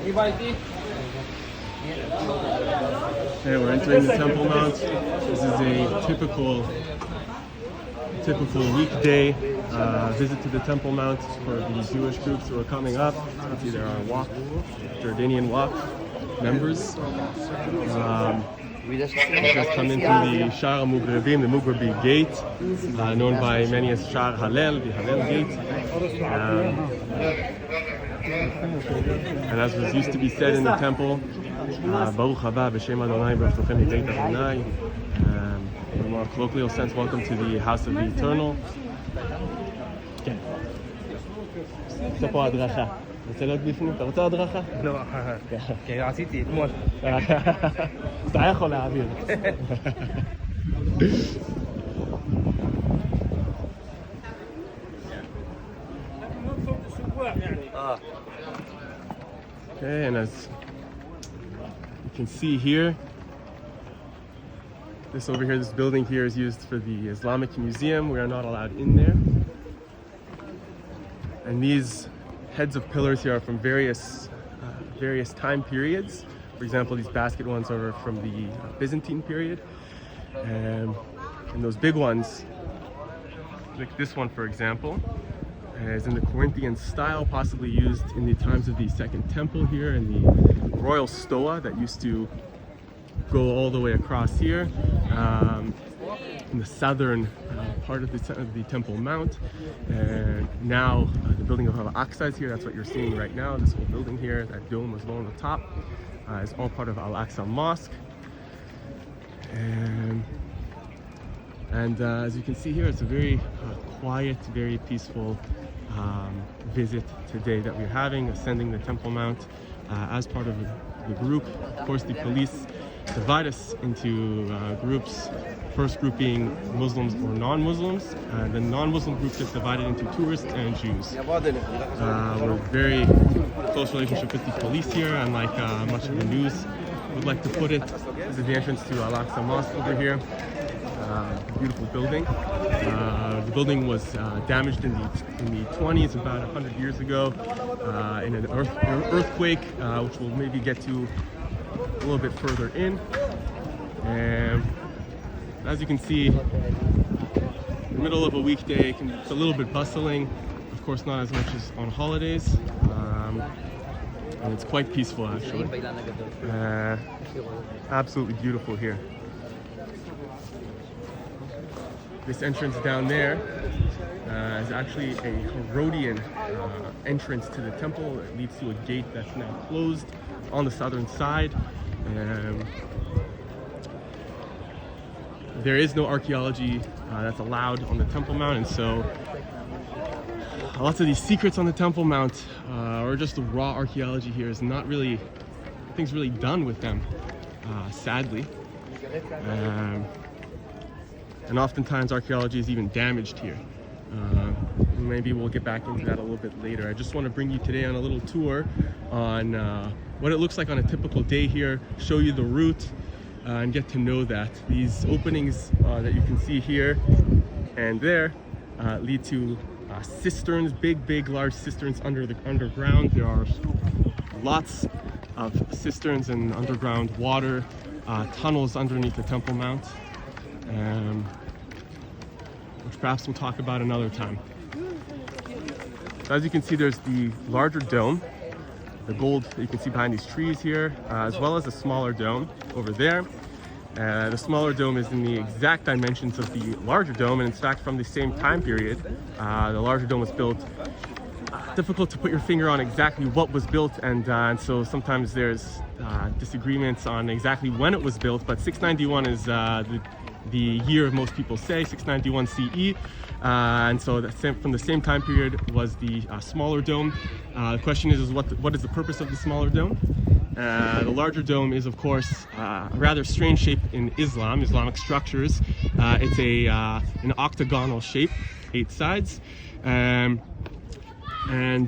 Okay, we're entering the Temple Mount. This is a typical weekday visit to the Temple Mount for the Jewish groups who are coming up. It's either our WAC, Jordanian WAC members. Just come in through the Shar HaMugrabim, the Mugrabi gate, known by many as Shar Hallel, the Hallel gate. And as was used to be said in the temple, Baruch haba b'shem Adonai b'avtochem b'beit Adonai. In a more colloquial sense, welcome to the house of the eternal. כן. עושה פה הדרכה. רוצה להיות בפנים? אתה רוצה הדרכה? לא, כי עשיתי אתמול. אתה יכול להעביר. Okay, and as you can see here, this over here, this building here is used for the Islamic Museum. We are not allowed in there. And these heads of pillars here are from various time periods. For example, these basket ones are from the Byzantine period. And those big ones, like this one for example, is in the Corinthian style, possibly used in the times of the Second Temple here, and the royal stoa that used to go all the way across here in the southern part of the Temple Mount. And now the building of Al-Aqsa is here. That's what you're seeing right now. This whole building here, that dome was low on the top, is all part of Al-Aqsa Mosque. And as you can see here, it's a very quiet, very peaceful visit today that we're having, ascending the Temple Mount as part of the group. Of course, the police divide us into groups. First group being Muslims or non-Muslims. The non-Muslim group gets divided into tourists and Jews. We're very close relationship with the police here, unlike much of the news would like to put it. This is the entrance to Al-Aqsa Mosque over here. Beautiful building. The building was damaged in the 20s, about 100 years ago, in an earthquake, which we'll maybe get to a little bit further in. And as you can see, in the middle of a weekday, it's a little bit bustling. Of course, not as much as on holidays. And it's quite peaceful actually. Absolutely beautiful here. This entrance down there is actually a Herodian entrance to the temple. It leads to a gate that's now closed on the southern side. There is no archaeology that's allowed on the Temple Mount, and so lots of these secrets on the Temple Mount, or just the raw archaeology here, is not really, nothing's really done with them, sadly. And oftentimes archaeology is even damaged here. Maybe we'll get back into that a little bit later. I just want to bring you today on a little tour on what it looks like on a typical day here, show you the route, and get to know that. These openings that you can see here and there lead to cisterns, big, large cisterns underground. There are lots of cisterns and underground water tunnels underneath the Temple Mount, which perhaps we'll talk about another time. So as you can see, there's the larger dome, the gold that you can see behind these trees here, as well as a smaller dome over there. The smaller dome is in the exact dimensions of the larger dome, and in fact from the same time period. The larger dome was built. Difficult to put your finger on exactly what was built, and so sometimes there's disagreements on exactly when it was built, but 691 is the year most people say, 691 CE, and so from the same time period was the smaller dome. The question is what is the purpose of the smaller dome? The larger dome is, of course, a rather strange shape in Islamic structures. It's an octagonal shape, 8 sides, and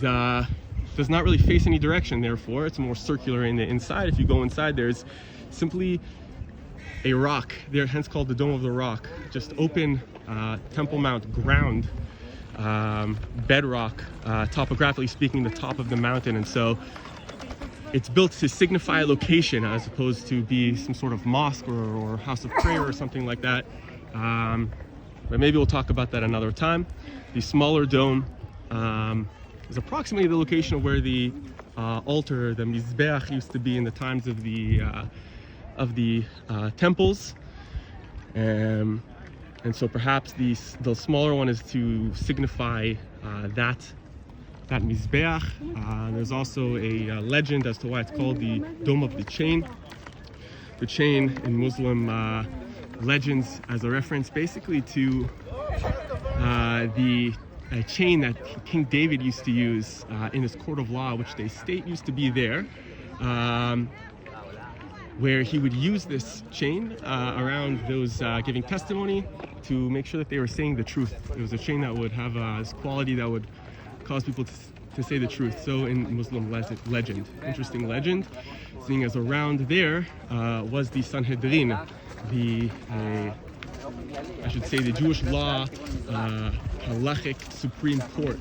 does not really face any direction. Therefore, it's more circular in the inside. If you go inside, there's simply a rock there, hence called the Dome of the Rock. Just open Temple Mount ground, bedrock, topographically speaking, the top of the mountain. And so it's built to signify a location as opposed to be some sort of mosque or house of prayer or something like that. But maybe we'll talk about that another time. The smaller dome is approximately the location of where the altar, the mizbeach, used to be in the times of the temples. And so perhaps the smaller one is to signify that mizbeach. There's also a legend as to why it's called the Dome of the Chain. The chain in Muslim legends as a reference basically to the chain that King David used to use in his court of law, which they state used to be there, where he would use this chain around those giving testimony to make sure that they were saying the truth. It was a chain that would have this quality that would cause people to say the truth. So in Muslim legend, interesting legend, seeing as around there was the Sanhedrin, I should say the Jewish law halachic Supreme Court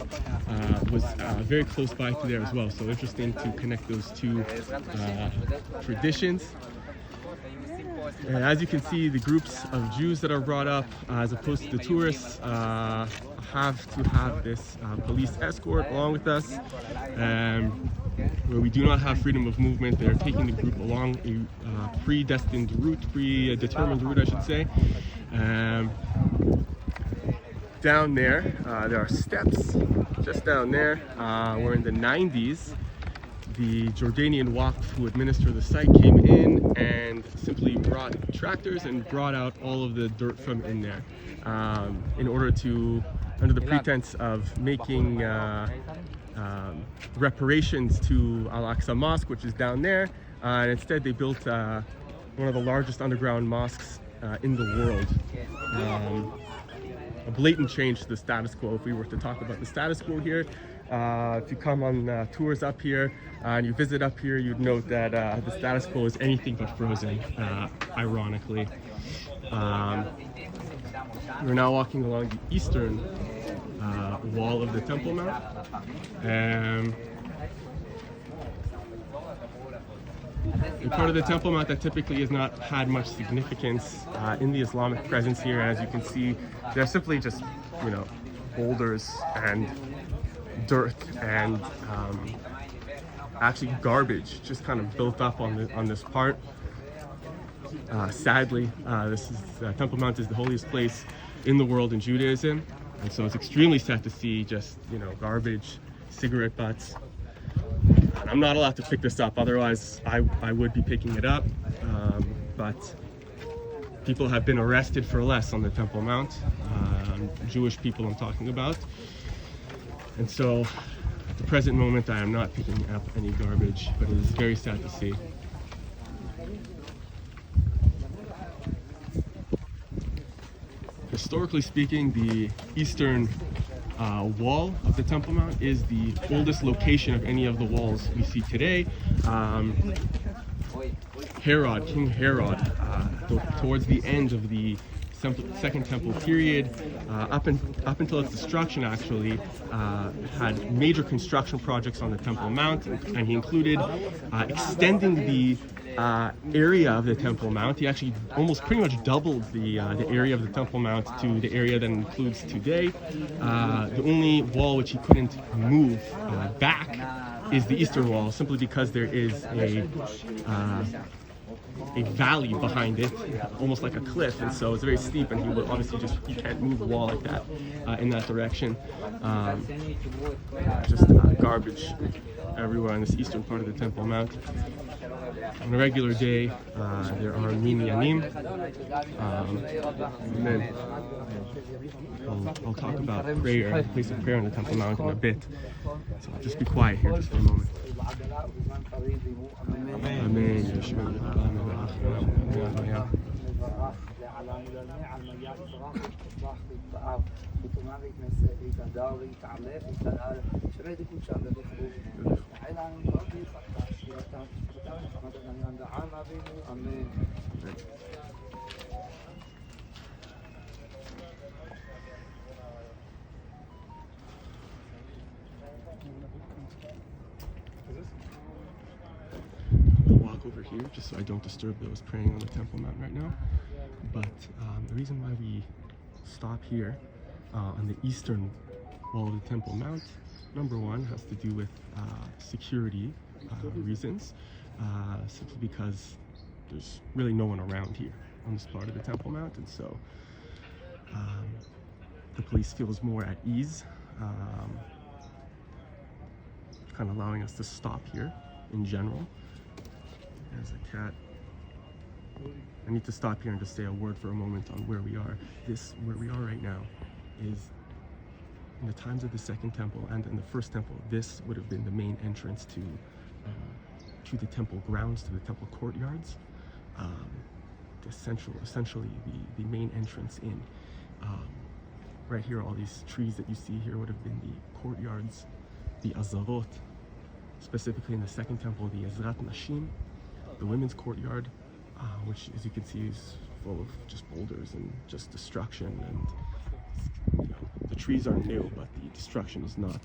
was very close by to there as well. So interesting to connect those two traditions. As you can see, the groups of Jews that are brought up, as opposed to the tourists, have to have this police escort along with us. Where we do not have freedom of movement, they're taking the group along a predetermined route, I should say. Down there are steps, just down there, where in the 90s, the Jordanian Waqf who administer the site came in and simply brought tractors and brought out all of the dirt from in there in order to, under the pretense of making reparations to Al-Aqsa Mosque, which is down there, and instead they built one of the largest underground mosques in the world. A blatant change to the status quo. If we were to talk about the status quo here, if you come on tours up here and you visit up here, you'd note that the status quo is anything but frozen, ironically. We're now walking along the eastern wall of the Temple Mount. A part of the Temple Mount that typically has not had much significance in the Islamic presence here. As you can see, they're simply just, boulders and dirt and actually garbage just kind of built up on this part. Sadly, Temple Mount is the holiest place in the world in Judaism, and so it's extremely sad to see just garbage, cigarette butts. And I'm not allowed to pick this up, otherwise I would be picking it up. But people have been arrested for less on the Temple Mount, Jewish people I'm talking about. And so at the present moment I am not picking up any garbage, but it is very sad to see. Historically speaking, the eastern wall of the Temple Mount is the oldest location of any of the walls we see today. King Herod, towards the end of the Second Temple period, up until its destruction actually, had major construction projects on the Temple Mount, and he included extending the area of the Temple Mount. He actually almost pretty much doubled the area of the Temple Mount to the area that includes today. The only wall which he couldn't move back is the eastern wall, simply because there is a valley behind it, almost like a cliff, and so it's very steep, and you can't move a wall like that in that direction. Just garbage everywhere on this eastern part of the Temple Mount. On a regular day, there are minyanim, and then I'll talk about prayer, the place of prayer on the Temple Mount in a bit. So I'll just be quiet here just for a moment. Amen. over here just so I don't disturb those praying on the Temple Mount right now. But the reason why we stop here on the eastern wall of the Temple Mount, number one, has to do with security reasons, simply because there's really no one around here on this part of the Temple Mount, and so the police feels more at ease, kind of allowing us to stop here in general. There's a cat. I need to stop here and just say a word for a moment on where we are. Where we are right now is in the times of the Second Temple and in the First Temple. This would have been the main entrance to the temple grounds, to the temple courtyards. Essentially the main entrance in. Right here, all these trees that you see here would have been the courtyards, the azarot, specifically in the Second Temple, the Ezrat Nashim, the women's courtyard, which, as you can see, is full of just boulders and just destruction. And you know, the trees are new, but the destruction is not.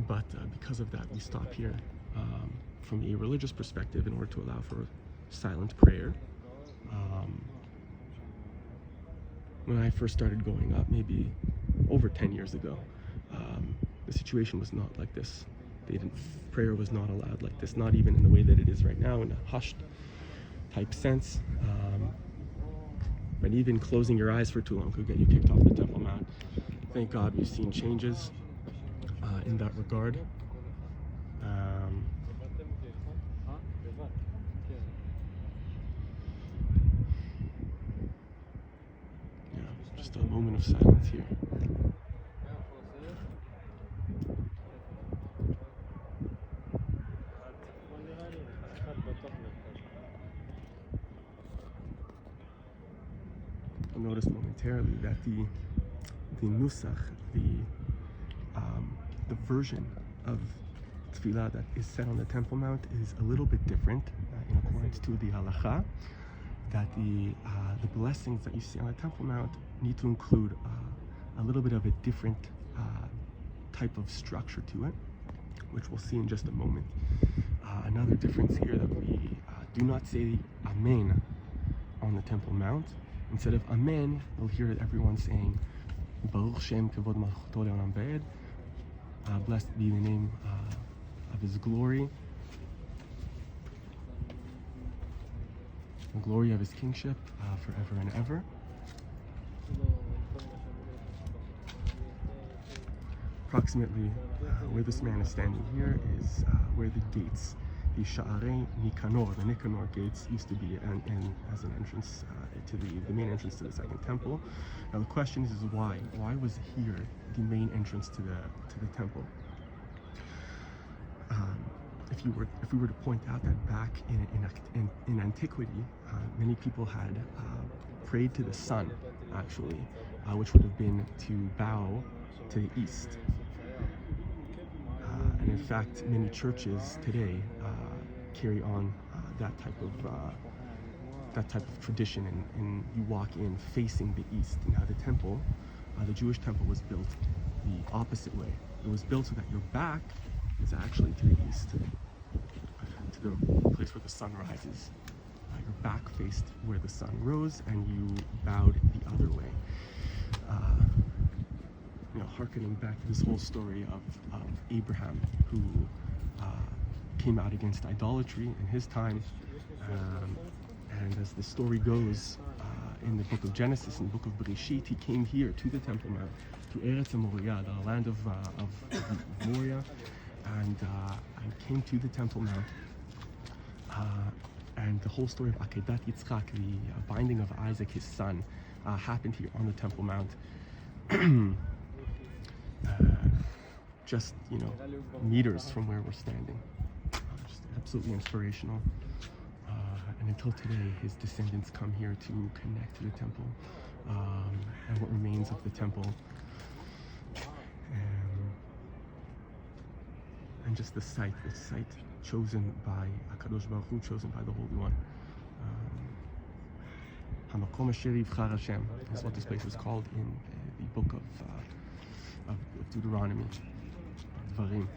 But because of that, we stop here from a religious perspective in order to allow for silent prayer. When I first started going up, maybe over 10 years ago, the situation was not like this. Prayer was not allowed like this, not even in the way that it is right now, in a hushed type sense. But even closing your eyes for too long could get you kicked off the Temple Mount. Thank God we've seen changes in that regard. Just a moment of silence here. You'll notice momentarily that the nusach, the version of tefillah that is said on the Temple Mount is a little bit different in accordance to the halacha. That the blessings that you see on the Temple Mount need to include a little bit of a different type of structure to it, which we'll see in just a moment. Another difference here that we do not say Amen on the Temple Mount. Instead of Amen, you'll hear everyone saying Baruch Shem Kavod Malchuto Le'olam Va'ed. Blessed be the name of His glory, the glory of His kingship forever and ever. Approximately where this man is standing here is where the gates, the Sha'arei Nikanor, the Nikanor gates, used to be as an entrance to the main entrance to the Second Temple. Now the question is why? Why was here the main entrance to the temple? If we were to point out that back in antiquity, many people had prayed to the sun, actually, which would have been to bow to the east. And in fact, many churches today carry on that type of tradition, and you walk in facing the east. Now the temple, the Jewish temple, was built the opposite way. It was built so that your back is actually to the east, to the place where the sun rises. Your back faced where the sun rose, and you bowed the other way. Hearkening back to this whole story of Abraham, who came out against idolatry in his time, and as the story goes in the book of Genesis, in the book of Bereshit, he came here to the Temple Mount, to Eretz Moriah, the land of Moriah, and came to the Temple Mount. And the whole story of Akedat Yitzchak, the binding of Isaac, his son, happened here on the Temple Mount. Just meters from where we're standing. Just absolutely inspirational. And until today, his descendants come here to connect to the temple and what remains of the temple. And just the site chosen by HaKadosh Baruch Hu, chosen by the Holy One. Hamakom Asher Yivchar Hashem is what this place is called in the book of Deuteronomy, Dvarim.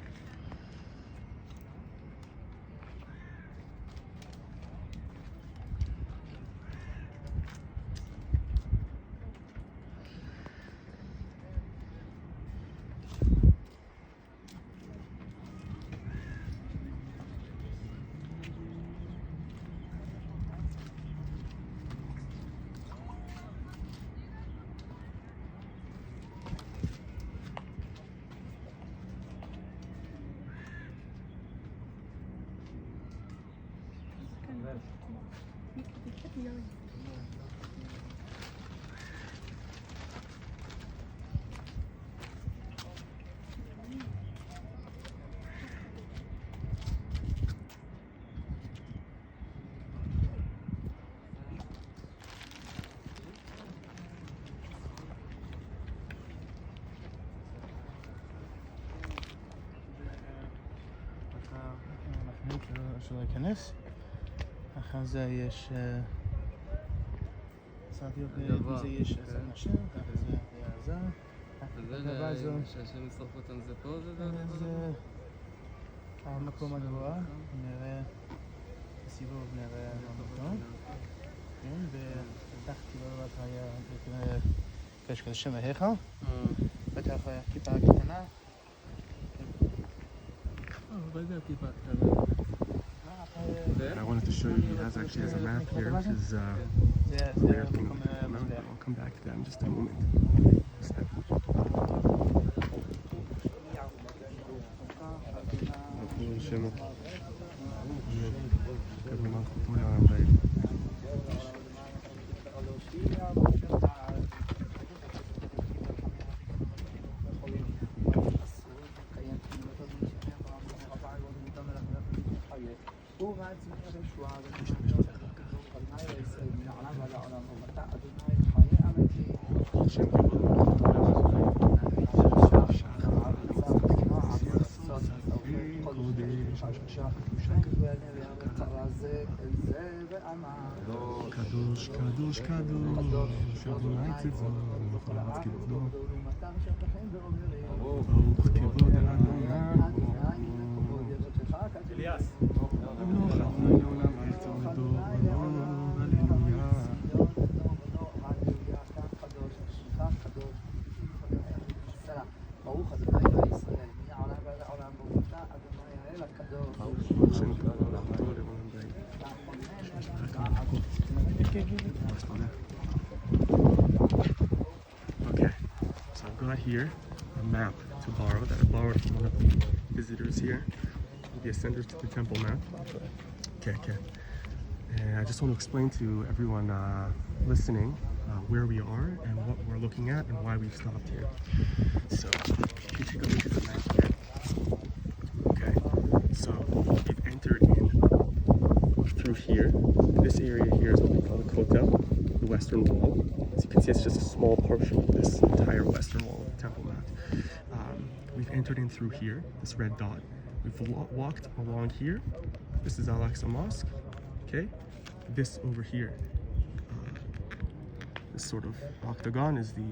שלא ייכנס. אחרי זה יש זה יש נשר, ככה זה יעזר. וזה שהשם ישרוף אותם זה פה? זה המקום הגבוה, נראה בסיבוב נראה המקום. כן, ופתחתי בבת היה יש כזה שם ההיכל. פתח כיפה קטנה. וזה הכיפה הקטנה. And I wanted to show you, he actually has a map here, which is everything. I'll come back to that in just a moment. קדוש, קדוש, קדוש, אדוני צבאות, מלך כבודו. ברוך כבוד אדוני. אליאס. מלוך אדוני לעולם ארץ ומדור, הללויה. ברוך אדוני אלוהי ישראל, מהעולם ועד העולם, ברוך אתה אדוני האל הקדוש. Okay, so I've got here a map to borrow that I borrowed from one of the visitors here, the ascenders to the Temple Mount. Okay. And I just want to explain to everyone listening where we are and what we're looking at and why we've stopped here. So, if you take a look at the map here. Okay, so we've entered in through here. This area here is what we call the Kotel, the western wall. As you can see, it's just a small portion of this entire western wall of the Temple Mount. We've entered in through here, this red dot. We've walked along here. This is Al-Aqsa Mosque. Okay, this over here, this sort of octagon is the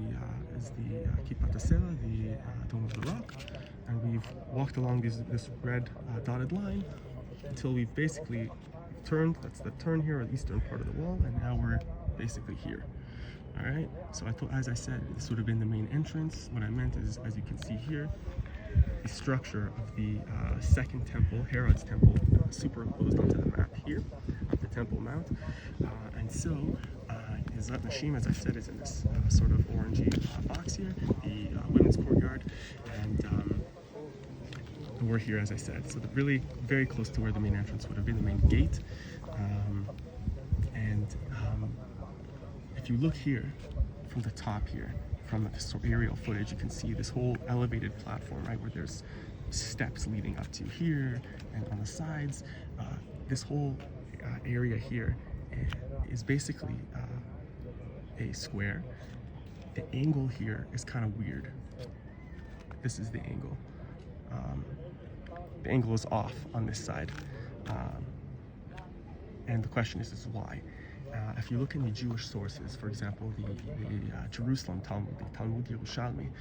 Kippat Sela, the Dome of the Rock, and we've walked along this red dotted line until we've basically turned. That's the turn here, or the eastern part of the wall, and now we're basically here. All right. So I thought, as I said, this would have been the main entrance. What I meant is, as you can see here, the structure of the second temple, Herod's temple, superimposed onto the map here of the Temple Mount. And so, Ezrat Nashim, as I said, is in this sort of orangey box here, the women's courtyard, and we're here, as I said. So really very close to where the main entrance would have been, the main gate. If you look here from the top here, from the aerial footage, you can see this whole elevated platform, right, where there's steps leading up to here, and on the sides, this whole area here is basically a square. The angle here is kind of weird. This is the angle. The angle is off on this side, and the question is why? If you look in the Jewish sources, for example, the Jerusalem Talmud, the Talmud Yerushalmi,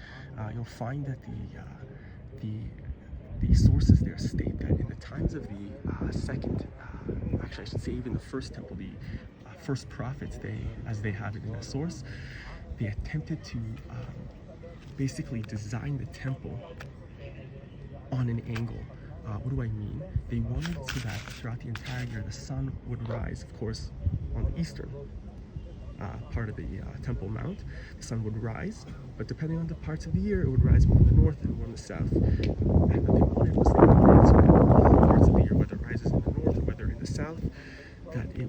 you'll find that the sources there state that in the times of the second, actually I should say even the first temple, the first prophets, as they have it in the source, they attempted to basically design the temple on an angle. What do I mean? They wanted so that throughout the entire year the sun would rise, of course, on the eastern part of the Temple Mount. The sun would rise, but depending on the parts of the year, it would rise more in the north and more in the south. And what they wanted was the so that all parts of the year, whether it rises in the north or whether in the south, the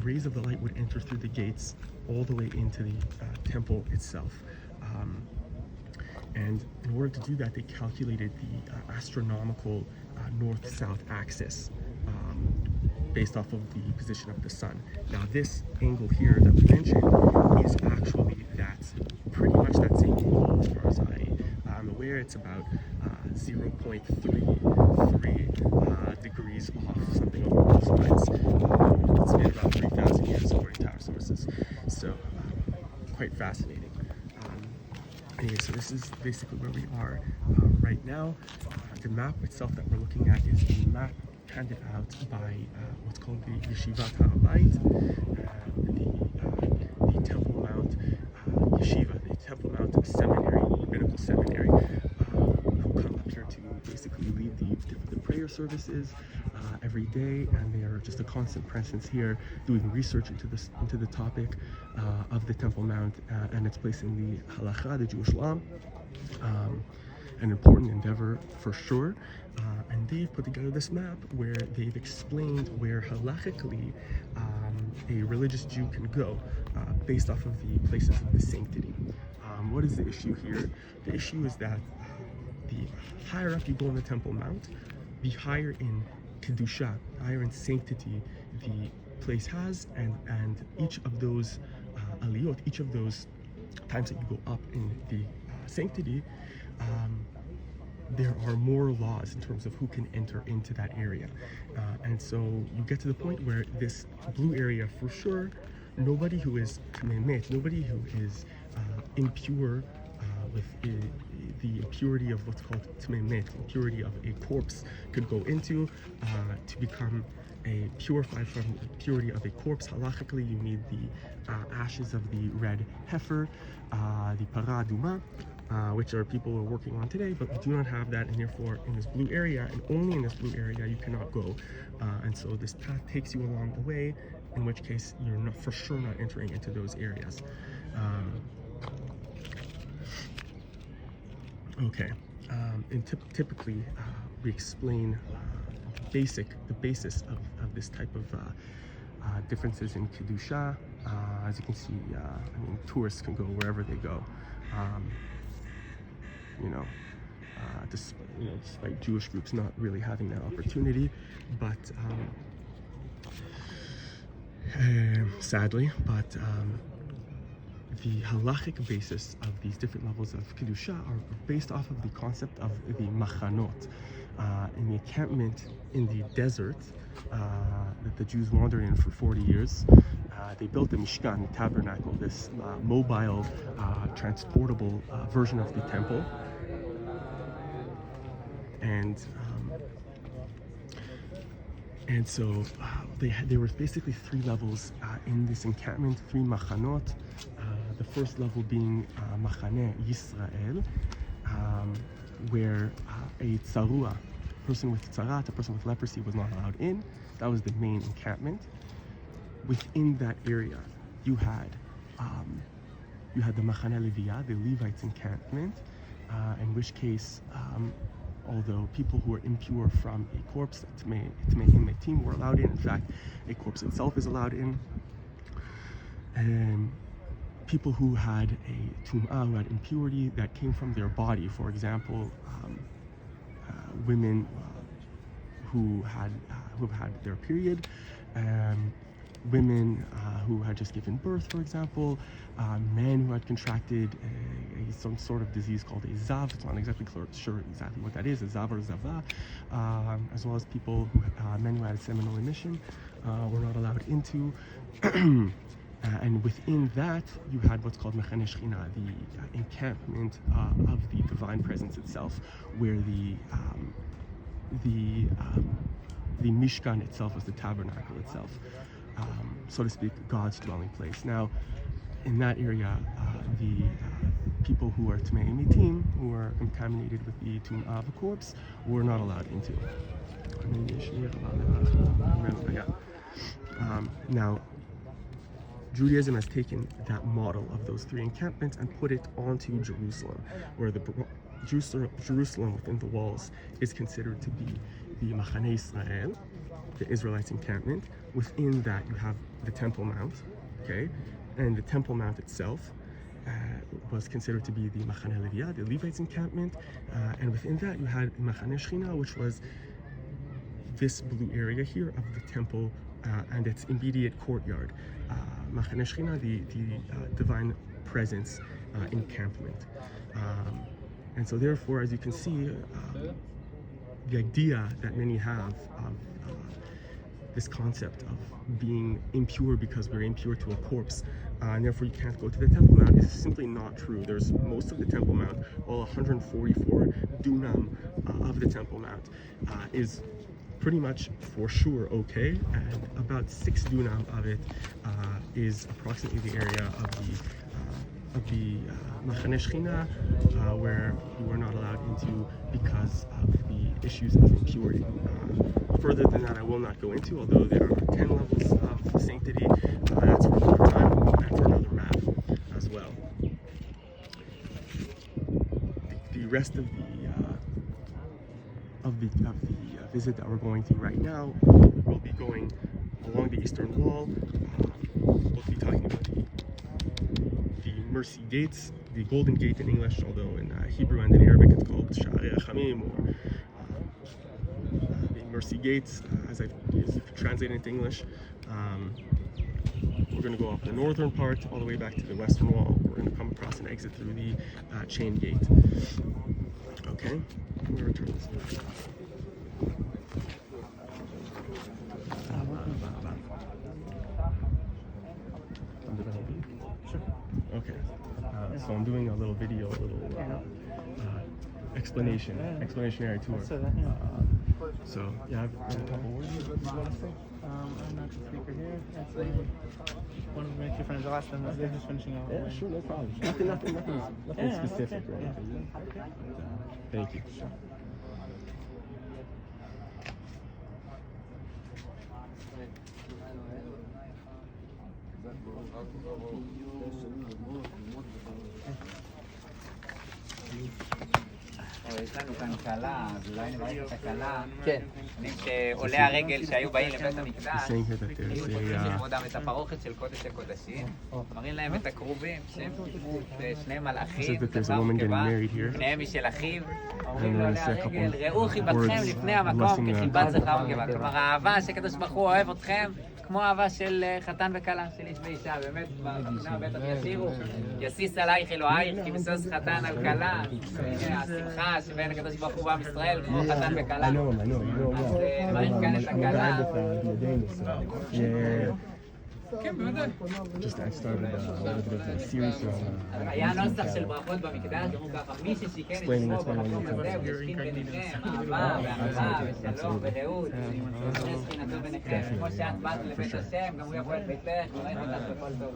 rays of the light would enter through the gates all the way into the temple itself. And in order to do that, they calculated the astronomical north-south axis based off of the position of the sun. Now this angle here that we mentioned is actually pretty much that same angle as far as I'm aware. It's about 0.33 degrees off, something along those lines. It's been about 3,000 years according to our sources. So quite fascinating. Anyway, so this is basically where we are right now. The map itself that we're looking at is a map handed out by what's called the Yeshivat HaBait, the Temple Mount Yeshiva, the Temple Mount Seminary, Rabbinical Seminary, who come up here to basically lead the prayer services every day, and they are just a constant presence here, doing research into the topic of the Temple Mount and its place in the Halakha, the Jewish law. An important endeavor for sure, and they've put together this map where they've explained where halachically a religious Jew can go based off of the places of the sanctity. What is the issue here? The issue is that the higher up you go on the Temple Mount, the higher in Kedusha, higher in sanctity the place has, and each of those aliyot, each of those times that you go up in the sanctity, there are more laws in terms of who can enter into that area. And so you get to the point where this blue area, for sure, nobody who is Tmemet, nobody who is impure with the impurity of what's called Tmemet, impurity of a corpse, could go into to become purified from the purity of a corpse. Halachically, you need the ashes of the red heifer, the para aduma, which are people are working on today, but we do not have that, and therefore in this blue area, and only in this blue area, you cannot go. And so this path takes you along the way, in which case you're not, for sure not entering into those areas. Okay, and typically we explain the basis of this type of differences in Kedusha. As you can see, I mean, tourists can go wherever they go. Despite Jewish groups not really having that opportunity, but sadly, the halachic basis of these different levels of Kedusha are based off of the concept of the machanot, in the encampment in the desert that the Jews wandered in for 40 years. They built the Mishkan, the tabernacle, this mobile, transportable version of the temple. And so there were basically three levels in this encampment, three machanot. The first level being Machane Yisrael, where a tzarua, person with tzarat, a person with leprosy, was not allowed in. That was the main encampment. Within that area, you had the Machane Leviah, the Levites' encampment, in which case, although people who are impure from a corpse, Tmeim Metim, were allowed in. In fact, a corpse itself is allowed in. People who had a tum'ah, who had impurity that came from their body, for example, women who had their period, women who had just given birth, for example, men who had contracted some sort of disease called a zav. It's not exactly sure exactly what that is, a zav or zava, as well as people men who had a seminal emission were not allowed into. And within that, you had what's called Mechane Shechina, the encampment of the divine presence itself, where the Mishkan itself was the tabernacle itself, so to speak, God's dwelling place. Now, in that area, the people who are Tmei Mitim, who are contaminated with the Tum'ah of a corpse, were not allowed into. Now, Judaism has taken that model of those three encampments and put it onto Jerusalem, where the Jerusalem within the walls is considered to be the Machane Israel, the Israelites' encampment. Within that, you have the Temple Mount, okay? And the Temple Mount itself was considered to be the Machane Leviah, the Levites' encampment. And within that, you had Machane Shechina, which was this blue area here of the temple and its immediate courtyard. Machane Shechina, the divine presence encampment. And so therefore, as you can see, the idea that many have of this concept of being impure because we're impure to a corpse, and therefore you can't go to the Temple Mount, is simply not true. There's most of the Temple Mount, all 144 dunam of the Temple Mount, is pretty much for sure okay, and about 6 dunam of it is approximately the area of the Machane Shechina, where we were not allowed into because of the issues of impurity. Further than that, I will not go into, although there are 10 levels of sanctity. That's for another time and for another map as well. The rest of the visit that we're going to right now, we'll be going along the eastern wall. We'll be talking about the Mercy Gates, the Golden Gate in English, although in Hebrew and in Arabic it's called Sha'arei Rachamim, or the Mercy Gates, as I translate into English. We're going to go up the northern part all the way back to the western wall. We're going to come across and exit through the chain gate. Okay, I'm going to return this way. Okay, so I'm doing a little video, a little explanationary tour. So, yeah, I have a couple words. I'm not the speaker here. That's one of my two friends. The last one was they're just finishing out. Yeah, sure, no problem. Nothing specific, right? Okay. Thank you. יש לנו כאן כלה, אז אולי נברך את הכלה. כן. שעולי הרגל שהיו באים לבית המקדש, Saying here that there's פותחים לכבודם את הפרוכת של קודש הקודשים, מראים להם את הכרובים, שהם שני מלאכים, דבר וקבה, פניהם משל אחיו, אומרים לעולי הרגל, ראו חיבתכם לפני המקום כחיבת זכר וקבה. כלומר, האהבה שהקדוש ברוך הוא אוהב אתכם, כמו אהבה של חתן וכלה, של איש ואישה, באמת, בקנה בטח ישירו, יסיס עלייך אלוהייך, כי משוש חתן על כלה, השמחה שבין הקדוש ברוך הוא ועם ישראל, כמו חתן וכלה. אז מראים כאן את הכלה. Just I started a little bit of a series on היה נוסח של ברכות במקדש, אמרו ככה, מי ששיכן לשמו במקום הזה, הוא ישכין ביניכם, אהבה ואהבה ושלום ורעות, ושכין שכינתו ביניכם, כמו שאת באת לבית השם, גם הוא יבוא את ביתך, וראית אותך בכל טוב.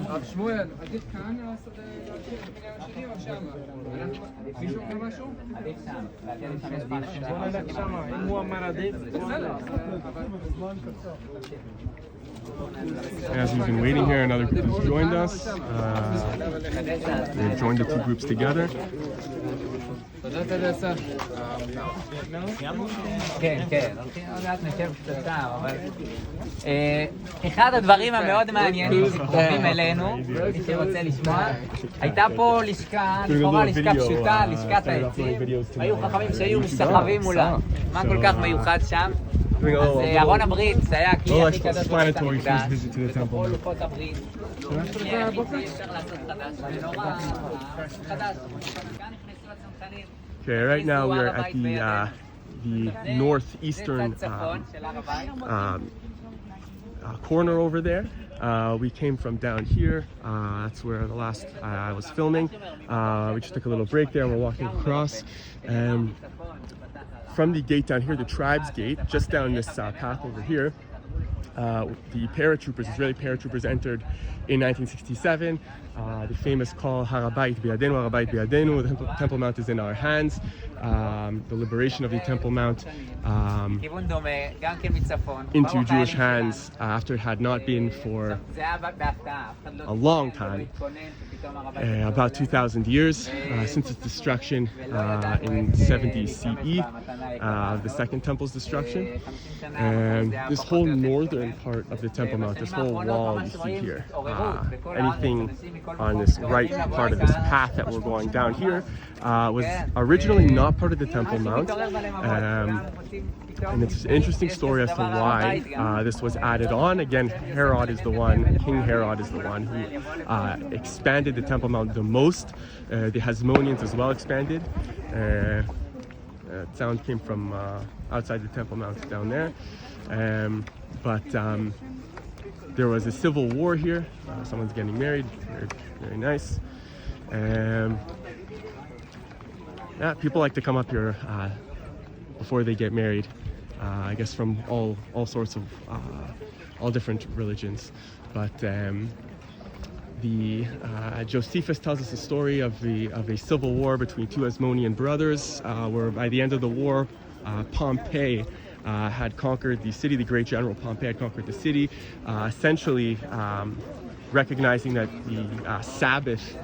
הרב שמואל, עדיף כאן לעשות בניין השני או שמה? מישהו אומר משהו? עדיף שם. בוא נלך שמה, אם הוא אמר עדיף. As we've been waiting here, another group has joined us. They've joined the two groups together. כן, כן, עוד מעט נשב קצת שם, אבל אחד הדברים המאוד מעניינים שקרובים אלינו, מי שרוצה לשמוע, הייתה פה לשכה, לכאורה לשכה פשוטה, לשכת העצים, היו חכמים שהיו משתחווים מולה. מה כל כך מיוחד שם? אז ארון הברית היה הכלי הכי קדוש בבית המקדש, וכל לוחות הברית, אפשר לעשות חדש, ונורא חדש, כאן נכנסו הצנחנים. Okay, right now we're at the northeastern corner over there. We came from down here. That's where the last I was filming. We just took a little break there and we're walking across. From the gate down here, the tribes gate, just down this path over here, the paratroopers, Israeli paratroopers, entered in 1967. The famous call, Har HaBayit B'Yadenu, Har HaBayit B'Yadenu, the Temple Mount is in our hands. The liberation of the Temple Mount into Jewish hands after it had not been for a long time, about 2,000 years since its destruction in 70 CE, the Second Temple's destruction. And this whole northern part of the Temple Mount, this whole wall you see here, anything on this right part of this path that we're going down here was originally not part of the Temple Mount. And it's an interesting story as to why this was added on. Again, Herod is the one, King Herod is the one who expanded the Temple Mount the most. The Hasmoneans as well expanded. Sound came from outside the Temple Mount down there. But there was a civil war here. Someone's getting married, very nice. Yeah, people like to come up here before they get married. I guess from all sorts of all different religions, but Josephus tells us a story of a civil war between two Hasmonean brothers, where by the end of the war, Pompey had conquered the city. The great general Pompey had conquered the city, essentially recognizing that the Sabbath.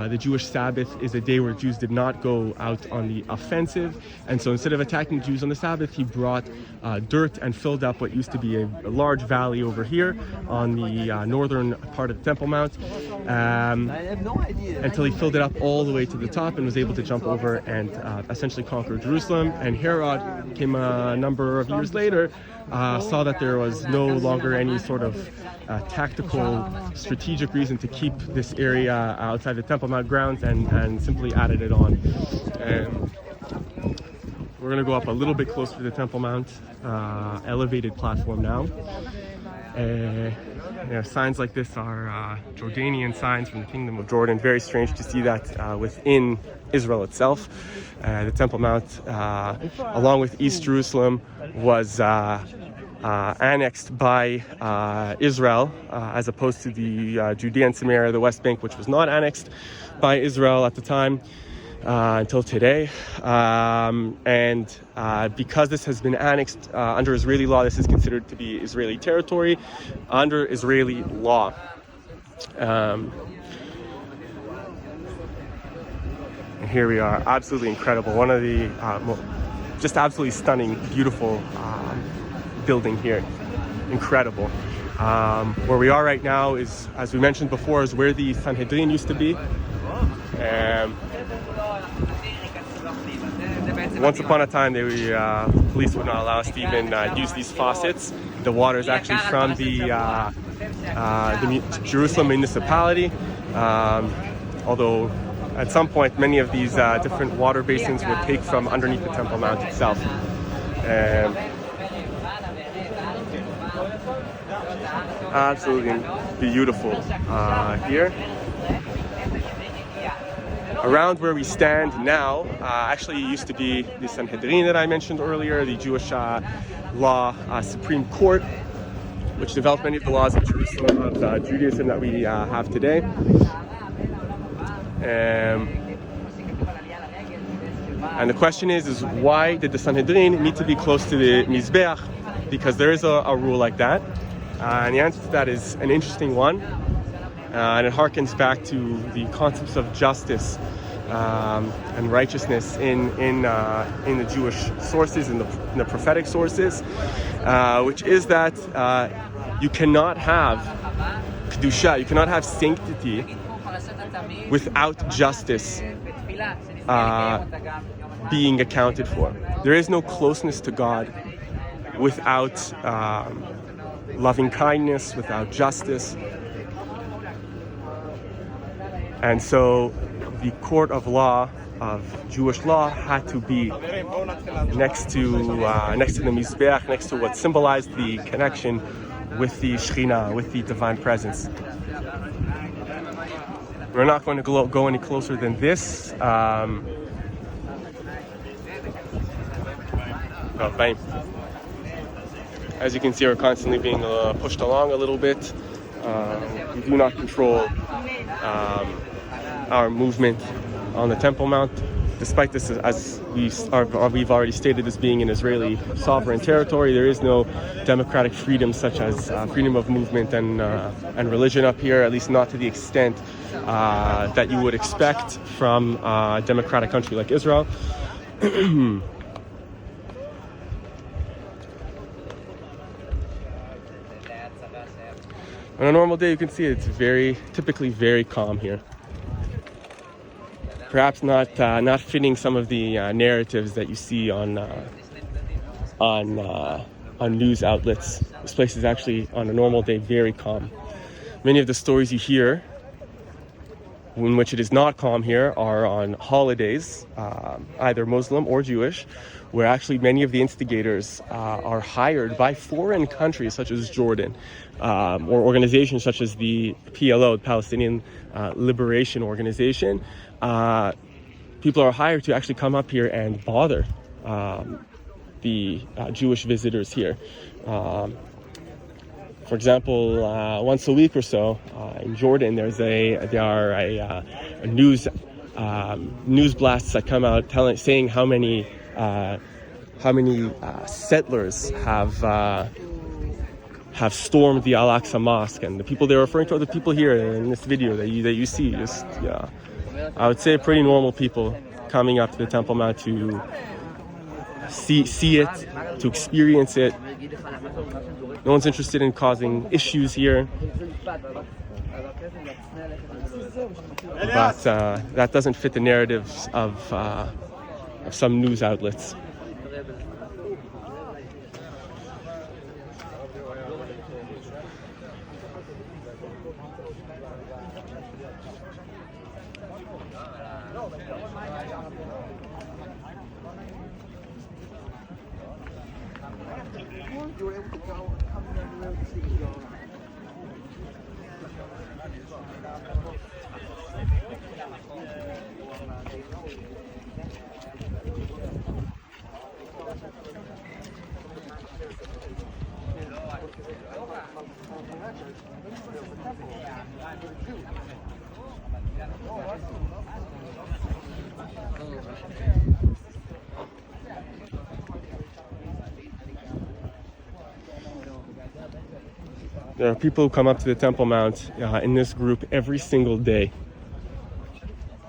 The Jewish Sabbath is a day where Jews did not go out on the offensive, and so instead of attacking Jews on the Sabbath, he brought dirt and filled up what used to be a large valley over here on the northern part of the Temple Mount, until he filled it up all the way to the top and was able to jump over and essentially conquer Jerusalem. And Herod came a number of years later, saw that there was no longer any sort of tactical, strategic reason to keep this area outside the Temple Mount grounds, and simply added it on. We're going to go up a little bit closer to the Temple Mount, elevated platform now. Signs like this are Jordanian signs from the Kingdom of Jordan. Very strange to see that within Israel itself. The Temple Mount, along with East Jerusalem, was annexed by Israel, as opposed to the Judea and Samaria, the West Bank, which was not annexed by Israel at the time until today. And because this has been annexed under Israeli law, this is considered to be Israeli territory under Israeli law. And here we are, absolutely incredible. One of the just absolutely stunning, beautiful building here, incredible. Where we are right now is, as we mentioned before, is where the Sanhedrin used to be. Once upon a time, police would not allow us to even use these faucets. The water is actually from the Jerusalem municipality, although at some point many of these different water basins would take from underneath the Temple Mount itself. Absolutely beautiful here. Around where we stand now, actually used to be the Sanhedrin that I mentioned earlier, the Jewish law Supreme Court, which developed many of the laws of Jerusalem, of Judaism that we have today. And the question is why did the Sanhedrin need to be close to the Mizbeach? Because there is a rule like that. And the answer to that is an interesting one, and it harkens back to the concepts of justice and righteousness in the Jewish sources, in the prophetic sources, which is that you cannot have kedusha, you cannot have sanctity without justice being accounted for. There is no closeness to God without loving kindness, without justice. And so the court of law, of Jewish law, had to be next to the Mizbeach, next to what symbolized the connection with the Shekhinah, with the divine presence. We're not going to go any closer than this. as you can see, are constantly being pushed along a little bit. We do not control our movement on the Temple Mount, despite this, as we've already stated, this being an Israeli sovereign territory. There is no democratic freedoms such as freedom of movement and religion up here, at least not to the extent that you would expect from a democratic country like Israel. On a normal day, you can see it's typically very calm here. Perhaps not fitting some of the narratives that you see on news outlets. This place is actually, on a normal day, very calm. Many of the stories you hear in which it is not calm here are on holidays, either Muslim or Jewish, where actually many of the instigators are hired by foreign countries such as Jordan, or organizations such as the PLO, the Palestinian Liberation Organization. People are hired to actually come up here and bother the Jewish visitors here. For example, once a week or so in Jordan, there are news blasts that come out saying how many settlers have stormed the Al-Aqsa Mosque, and the people they're referring to are the people here in this video that you see. I would say pretty normal people coming up to the Temple Mount to see it, to experience it. No one's interested in causing issues here. But that doesn't fit the narratives of some news outlets. There are people who come up to the Temple Mount in this group every single day.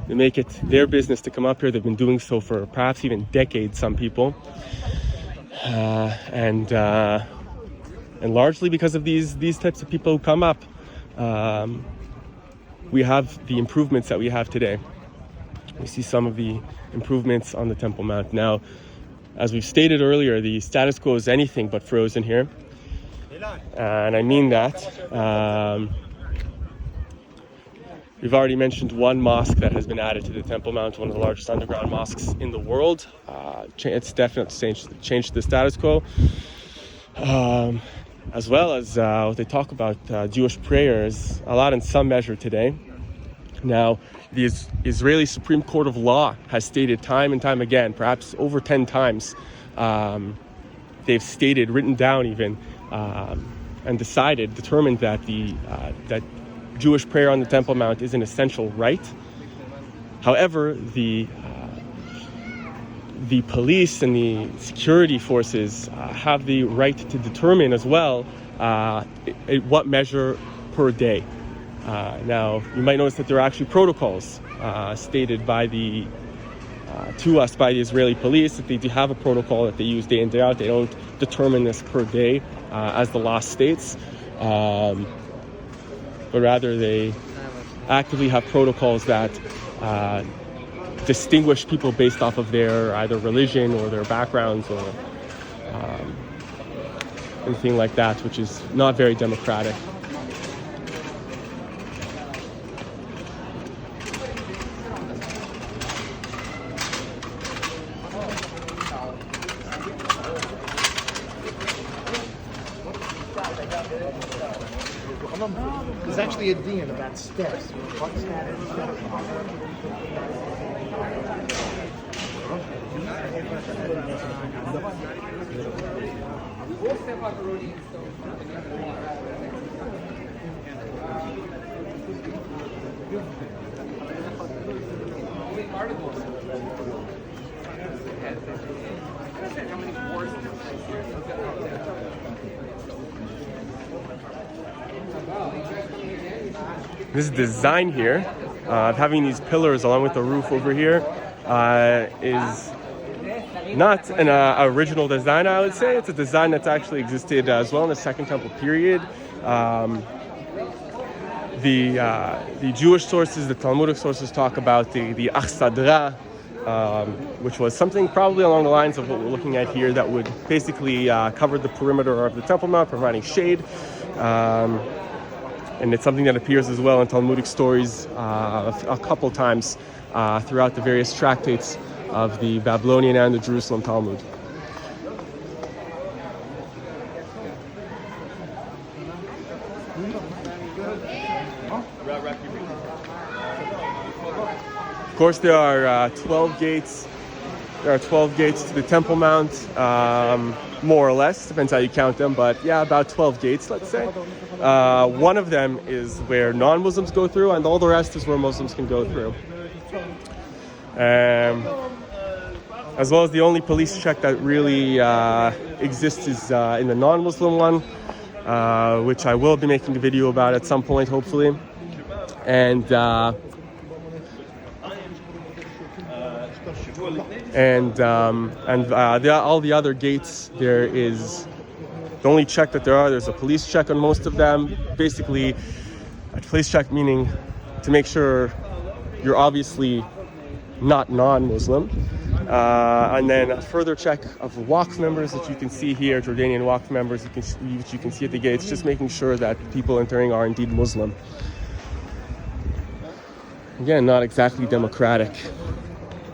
They make it their business to come up here. They've been doing so for perhaps even decades, some people. And largely because of these types of people who come up, we have the improvements that we have today. We see some of the improvements on the Temple Mount. Now, as we've stated earlier, the status quo is anything but frozen here. And I mean that. We've already mentioned one mosque that has been added to the Temple Mount, one of the largest underground mosques in the world. It's definitely changed the status quo. As well as what they talk about Jewish prayers a lot in some measure today. Now, the Israeli Supreme Court of Law has stated time and time again, perhaps over 10 times, they've stated, written down even, and determined that that Jewish prayer on the Temple Mount is an essential right. However, the police and the security forces have the right to determine as well what measure per day. Now, you might notice that there are actually protocols stated to us by the Israeli police, that they do have a protocol that they use day in, day out. They don't determine this per day as the law states, but rather they actively have protocols that distinguish people based off of their either religion or their backgrounds or anything like that, which is not very democratic. There's actually a D in about steps. step out the road and stuff. Articles. How many wars? This design here of having these pillars along with the roof over here is not an original design, I would say. It's a design that's actually existed as well in the Second Temple period. The Jewish sources, the Talmudic sources talk about the Achsadra, which was something probably along the lines of what we're looking at here that would basically cover the perimeter of the Temple Mount, providing shade. And it's something that appears as well in Talmudic stories a couple times throughout the various tractates of the Babylonian and the Jerusalem Talmud. Of course, there are 12 gates. There are 12 gates to the Temple Mount, more or less, depends how you count them, but yeah, about 12 gates, let's say. One of them is where non-Muslims go through, and all the rest is where Muslims can go through. As well as the only police check that really exists is in the non-Muslim one, which I will be making a video about at some point, hopefully. And all the other gates, there is the only check that there's a police check on most of them. Basically, a police check meaning to make sure you're obviously not non-Muslim. And then a further check of Waqf members that you can see here, Jordanian Waqf members, which you can see at the gates, just making sure that people entering are indeed Muslim. Again, not exactly democratic.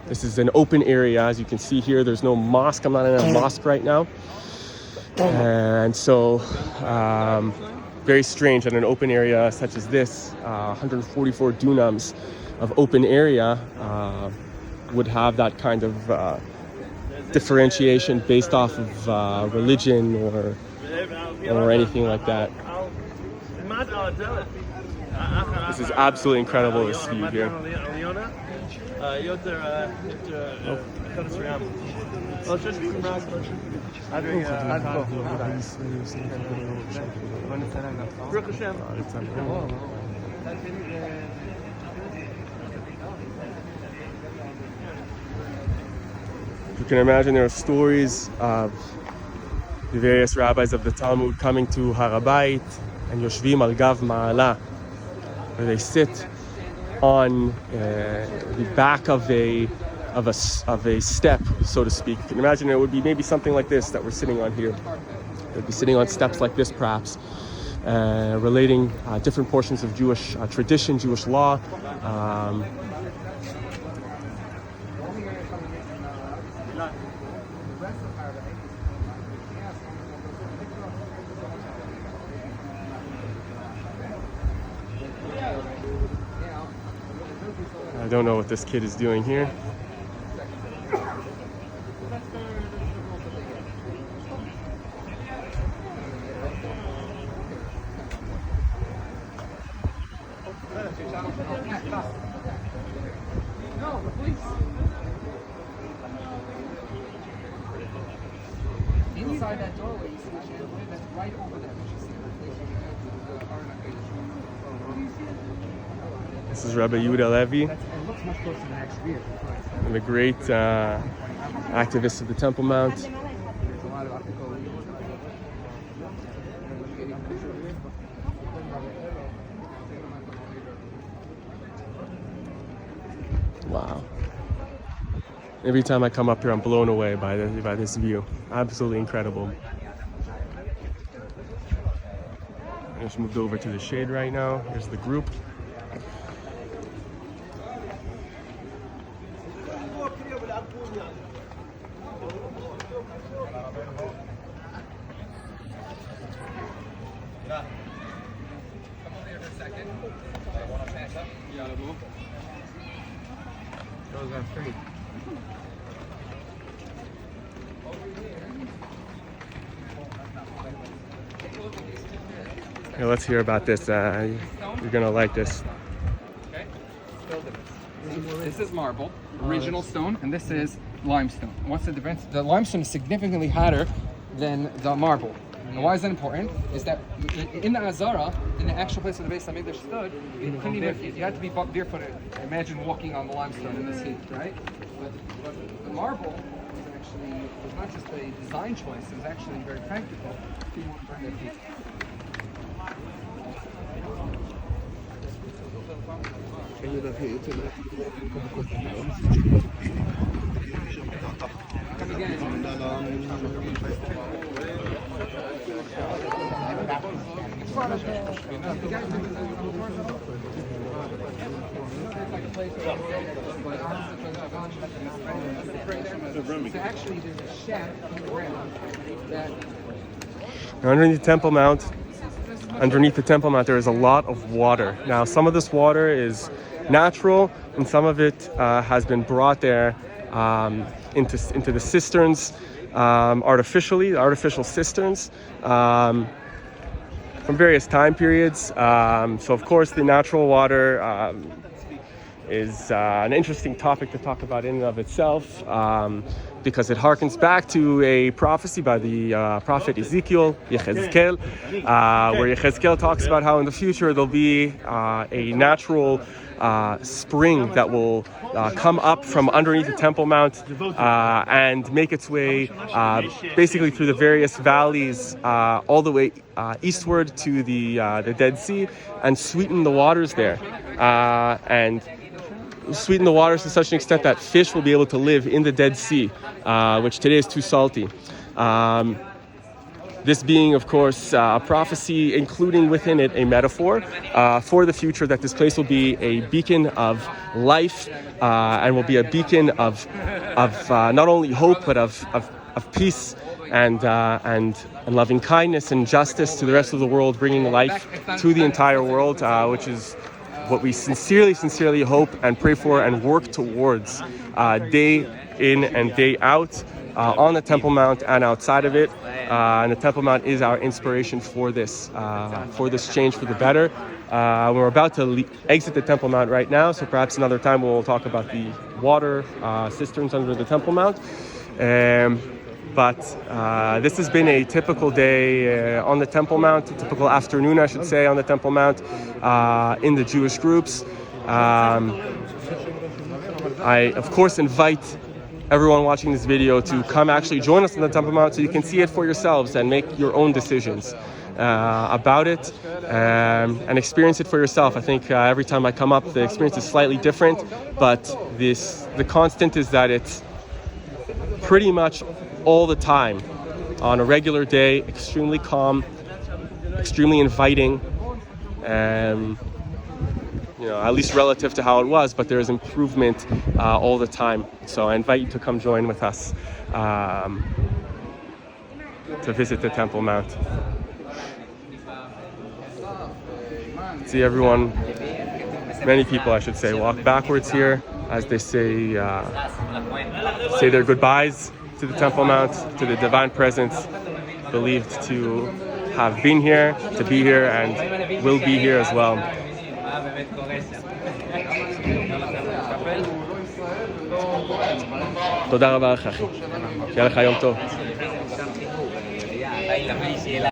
This is an open area, as you can see here. There's no mosque. I'm not in a mosque right now. And so, very strange that an open area such as this, 144 dunams of open area, would have that kind of differentiation based off of religion or anything like that. This is absolutely incredible, this view here. You can imagine there are stories of the various rabbis of the Talmud coming to Har HaBayit and Yoshvim al Gav Ma'ala, where they sit on the back of a step, so to speak. You can imagine it would be maybe something like this that we're sitting on here. They'd be sitting on steps like this, perhaps, relating different portions of Jewish tradition, Jewish law. I don't know what this kid is doing here. Inside that doorway, you see the chandelier that's right over there. This is Rabbi Yehuda Levi, the great activist of the Temple Mount. Wow. Every time I come up here, I'm blown away by this view. Absolutely incredible. I just moved over to the shade right now. Here's the group. Those are free. Okay, let's hear about this. You're gonna like this. This is marble, original stone, and this is limestone. What's the difference? The limestone is significantly harder than the marble. And why is that important? Is that in the Azara, in the actual place where the Beis HaMikdash stood, you couldn't even, you had to be barefooted. Imagine walking on the limestone in this heat, right? But the marble was not just a design choice, it was actually very practical. People would burn their feet. So actually there's a shaft on the ground that Underneath the Temple Mount, there is a lot of water. Now, some of this water is natural, and some of it has been brought there into the cisterns artificially, artificial cisterns from various time periods. So, of course, the natural water is an interesting topic to talk about in and of itself. Because it harkens back to a prophecy by the prophet Ezekiel, Yechezkel, where Yechezkel talks about how in the future there'll be a natural spring that will come up from underneath the Temple Mount and make its way basically through the various valleys all the way eastward to the Dead Sea and sweeten the waters there. And sweeten the waters to such an extent that fish will be able to live in the Dead Sea, which today is too salty. This being, of course, a prophecy, including within it a metaphor for the future, that this place will be a beacon of life and will be a beacon of not only hope but of peace and loving kindness and justice to the rest of the world, bringing life to the entire world, which is what we sincerely hope and pray for and work towards day in and day out on the Temple Mount and outside of it. And the Temple Mount is our inspiration for this change for the better. We're about to exit the Temple Mount right now, so perhaps another time we'll talk about the water cisterns under the Temple Mount. But this has been a typical day on the Temple Mount, a typical afternoon, I should say, on the Temple Mount in the Jewish groups. I, of course, invite everyone watching this video to come actually join us on the Temple Mount so you can see it for yourselves and make your own decisions about it and experience it for yourself. I think every time I come up, the experience is slightly different, but the constant is that it's pretty much all the time, on a regular day, extremely calm, extremely inviting, at least relative to how it was, but there is improvement all the time. So I invite you to come join with us to visit the Temple Mount. See everyone, many people I should say, walk backwards here as they say their goodbyes to the Temple Mount, to the divine presence believed to have been here, to be here, and will be here as well. תודה רבה לך, אחי. שיהיה לך יום טוב.